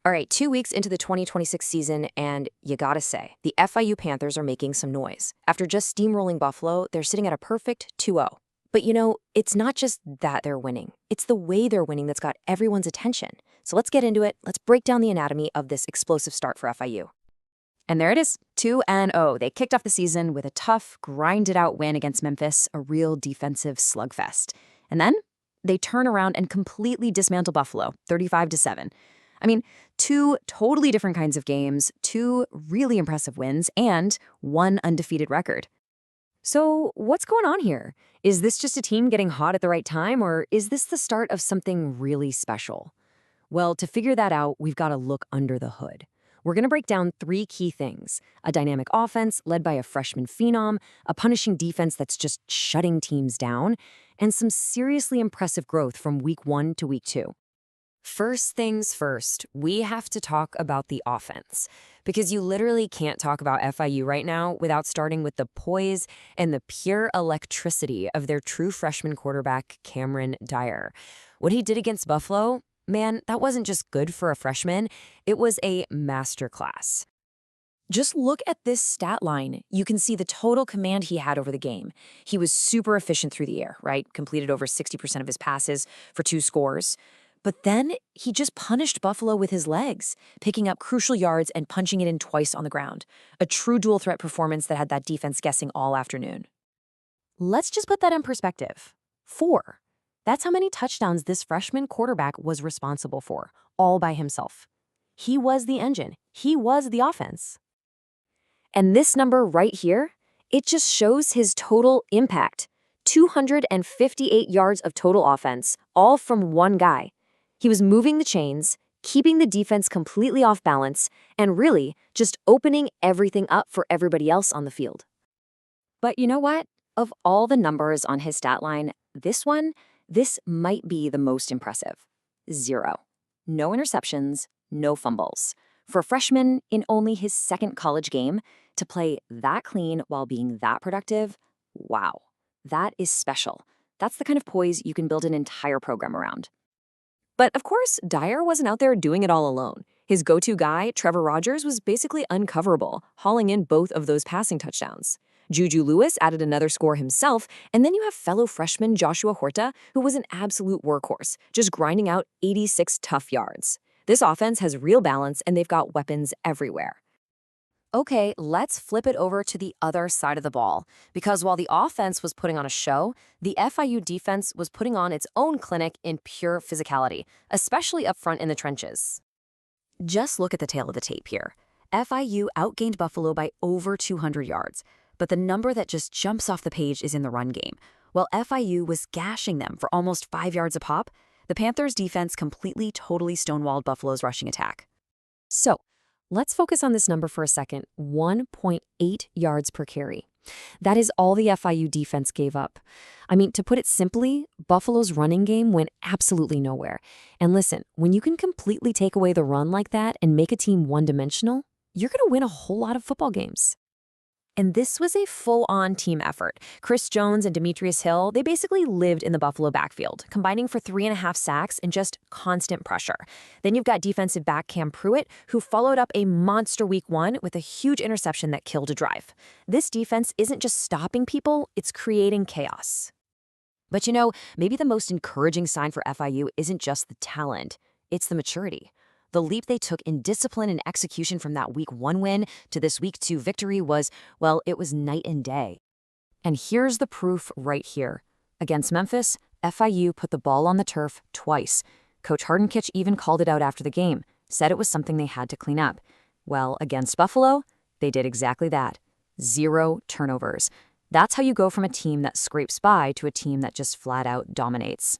All right, 2 weeks into the 2026 season, and you gotta say, the FIU Panthers are making some noise. After just steamrolling Buffalo, they're sitting at a perfect 2-0. But it's not just that they're winning. It's the way they're winning that's got everyone's attention. So let's get into it. Let's break down the anatomy of this explosive start for FIU. And there it is, 2-0. They kicked off the season with a tough, grinded-out win against Memphis, a real defensive slugfest. And then they turn around and completely dismantle Buffalo, 35-7. I mean, two totally different kinds of games, two really impressive wins, and one undefeated record. So what's going on here? Is this just a team getting hot at the right time, or is this the start of something really special? Well, to figure that out, we've got to look under the hood. We're going to break down three key things: a dynamic offense led by a freshman phenom, a punishing defense that's just shutting teams down, and some seriously impressive growth from week 1 to week 2. First things first, we have to talk about the offense, because you literally can't talk about FIU right now without starting with the poise and the pure electricity of their true freshman quarterback, Cameron Dyer. What he did against Buffalo, man, that wasn't just good for a freshman, it was a masterclass. Just look at this stat line. You can see the total command he had over the game. He was super efficient through the air, right? Completed over 60% of his passes for 2 scores. But then he just punished Buffalo with his legs, picking up crucial yards and punching it in twice on the ground. A true dual threat performance that had that defense guessing all afternoon. Let's just put that in perspective. 4. That's how many touchdowns this freshman quarterback was responsible for, all by himself. He was the engine. He was the offense. And this number right here, it just shows his total impact. 258 yards of total offense, all from one guy. He was moving the chains, keeping the defense completely off balance, and really just opening everything up for everybody else on the field. But you know what? Of all the numbers on his stat line, this might be the most impressive. 0. No interceptions, no fumbles. For a freshman in only his second college game, to play that clean while being that productive, wow, that is special. That's the kind of poise you can build an entire program around. But of course, Dyer wasn't out there doing it all alone. His go-to guy, Trevor Rogers, was basically uncoverable, hauling in both of those passing touchdowns. Juju Lewis added another score himself, and then you have fellow freshman Joshua Horta, who was an absolute workhorse, just grinding out 86 tough yards. This offense has real balance, and they've got weapons everywhere. Okay, let's flip it over to the other side of the ball, because while the offense was putting on a show, the FIU defense was putting on its own clinic in pure physicality, especially up front in the trenches. Just look at the tail of the tape here. FIU outgained Buffalo by over 200 yards, but the number that just jumps off the page is in the run game. While FIU was gashing them for almost 5 yards a pop, the Panthers' defense totally stonewalled Buffalo's rushing attack. So, let's focus on this number for a second, 1.8 yards per carry. That is all the FIU defense gave up. I mean, to put it simply, Buffalo's running game went absolutely nowhere. And listen, when you can completely take away the run like that and make a team one-dimensional, you're going to win a whole lot of football games. And this was a full-on team effort. Chris Jones and Demetrius Hill, they basically lived in the Buffalo backfield, combining for 3.5 sacks and just constant pressure. Then you've got defensive back Cam Pruitt, who followed up a monster week 1 with a huge interception that killed a drive. This defense isn't just stopping people, it's creating chaos. But maybe the most encouraging sign for FIU isn't just the talent, it's the maturity. The leap they took in discipline and execution from that week 1 win to this week 2 victory was, well, it was night and day. And here's the proof right here. Against Memphis, FIU put the ball on the turf twice. Coach Hardenkitch even called it out after the game, said it was something they had to clean up. Well, against Buffalo, they did exactly that. 0 turnovers. That's how you go from a team that scrapes by to a team that just flat out dominates.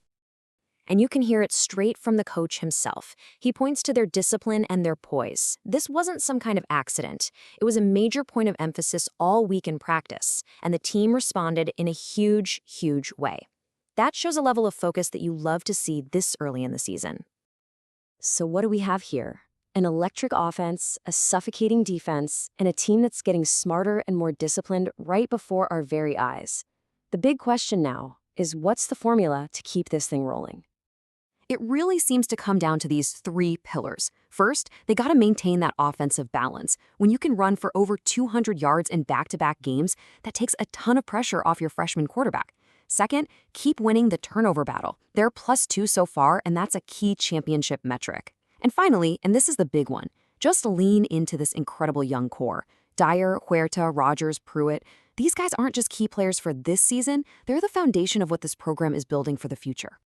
And you can hear it straight from the coach himself. He points to their discipline and their poise. This wasn't some kind of accident. It was a major point of emphasis all week in practice, and the team responded in a huge, huge way. That shows a level of focus that you love to see this early in the season. So what do we have here? An electric offense, a suffocating defense, and a team that's getting smarter and more disciplined right before our very eyes. The big question now is, what's the formula to keep this thing rolling? It really seems to come down to these three pillars. First, they got to maintain that offensive balance. When you can run for over 200 yards in back-to-back games, that takes a ton of pressure off your freshman quarterback. Second, keep winning the turnover battle. They're +2 so far, and that's a key championship metric. And finally, and this is the big one, just lean into this incredible young core. Dyer, Huerta, Rogers, Pruitt, these guys aren't just key players for this season, they're the foundation of what this program is building for the future.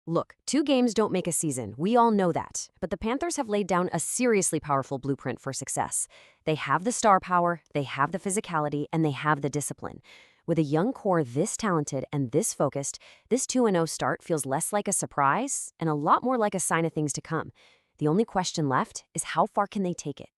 Look, 2 games don't make a season. We all know that. But the Panthers have laid down a seriously powerful blueprint for success. They have the star power, they have the physicality, and they have the discipline. With a young core this talented and this focused, this 2-0 start feels less like a surprise and a lot more like a sign of things to come. The only question left is how far can they take it?